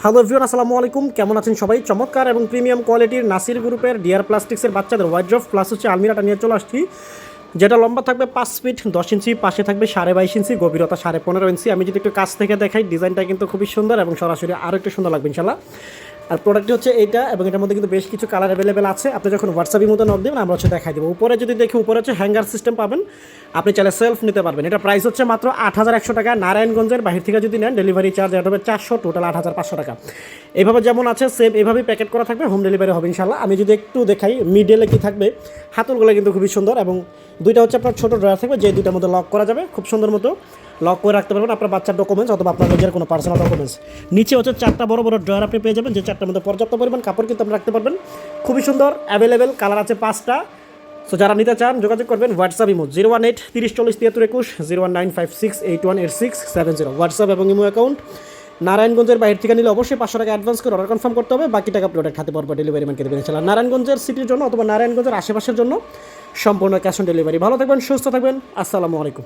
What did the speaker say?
Hello everyone, আসসালামু আলাইকুম। কেমন আছেন সবাই? চমৎকার এবং প্রিমিয়াম কোয়ালিটির নাসির গ্রুপের ডিয়ার প্লাস্টিক্সের বাচ্চাদের ওয়াইড্রফ প্লাস হচ্ছে আলমিরাটা নিয়ে চলে আসছি, যেটা লম্বা থাকবে 5 ফিট 10 ইঞ্চি, পাশে থাকবে 22.5 ইঞ্চি, গভীরতা 15.5 ইঞ্চি। আমি যদি একটু কাছ থেকে দেখাই, ডিজাইনটা কিন্তু খুবই সুন্দর এবং সরাসরি আরও একটু সুন্দর লাগবে ইনশাল্লাহ। আর প্রোডাক্টটি হচ্ছে এইটা, এবং এটার মধ্যে কিন্তু বেশ কিছু কালার অ্যাভেলেবেল আছে। আপনি যখন হোয়াটসঅ্যাপের মতো নক দেবেন, আমরা হচ্ছে দেখাই দেবো। উপরে যদি দেখি, উপরে হচ্ছে হ্যাঙ্গার সিস্টেম পাবেন, আপনি চাইলে সেলফ নিতে পারবেন। এটা প্রাইস হচ্ছে মাত্র 8,100 টাকা। নারায়ণগঞ্জের বাহির থেকে যদি নেন, ডেলিভারি চার্জ এটা হবে 400, টোটাল 8,500 টাকা। এইভাবে যেমন আছে সেম এইভাবেই প্যাকেট করা থাকবে, হোম ডেলিভারি হবে ইনশাল্লাহ। আমি যদি একটু দেখাই, মিডলে কি থাকবে, হাতলগুলো কিন্তু খুবই সুন্দর, এবং দুইটা হচ্ছে আপনার ছোটো ড্রয়ার থাকবে, যে দুইটার মধ্যে লক করা যাবে, খুব সুন্দর মতো লক করে রাখতে পারবেন আপনার বাচ্চার ডকুমেন্টস অথবা আপনার নিজের কোনো পার্সোনাল ডকুমেন্টস। নিচে হচ্ছে 4টা বড় বড় ড্রয়ার আপনি পেয়ে যাবেন, যে 4টার মধ্যে পর্যাপ্ত পরিমাণ কাপড় কিন্তু আপনি রাখতে পারবেন। খুবই সুন্দর, অ্যাভেলেবেল কালার আছে 5টা। সো যারা নিতে চান যোগাযোগ করবেন হোয়াটসঅ্যাপ ইমো 018 30 40 73 21, 01956818670 হোয়াটসঅ্যাপ এবং ইমো অ্যাকাউন্ট। নারায়ণগঞ্জের বাইরে থেকে নিলে অবশ্যই 500 টাকা অ্যাডভান্স করে অর্ডার কনফার্ম করতে হবে, বাকি টাকা প্রোডাক্ট হাতে পড়বে ডেলিভারি ম্যানকে দেবেন ইনশাআল্লাহ। নারায়ণগঞ্জের সিটির জন্য অথবা নারায়ণগঞ্জের আশেপাশের জন্য সম্পূর্ণ ক্যাশ অন ডেলিভারি। ভালো থাকবেন, সুস্থ থাকবেন, আসসালামু আলাইকুম।